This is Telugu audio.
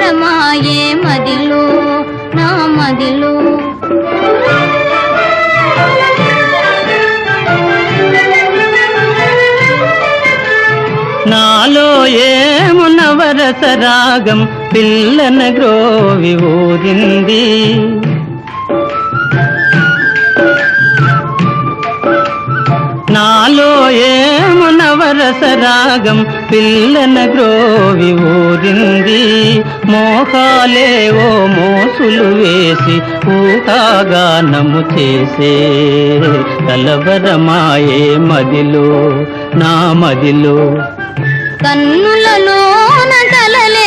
కలవరమాయే మదిలో నా మదిలో. నాలో ఏమున వరస రాగం పిల్లన గ్రోవి ఊరింది. నాలో ఏమున వరస రాగం పిల్లన గ్రోవి ఊరింది. మోహాలేవో మోసులు వేసి ఊహాగానము చేసే కలవరమాయే మదిలో నా మదిలో. కన్నులలోన కలలే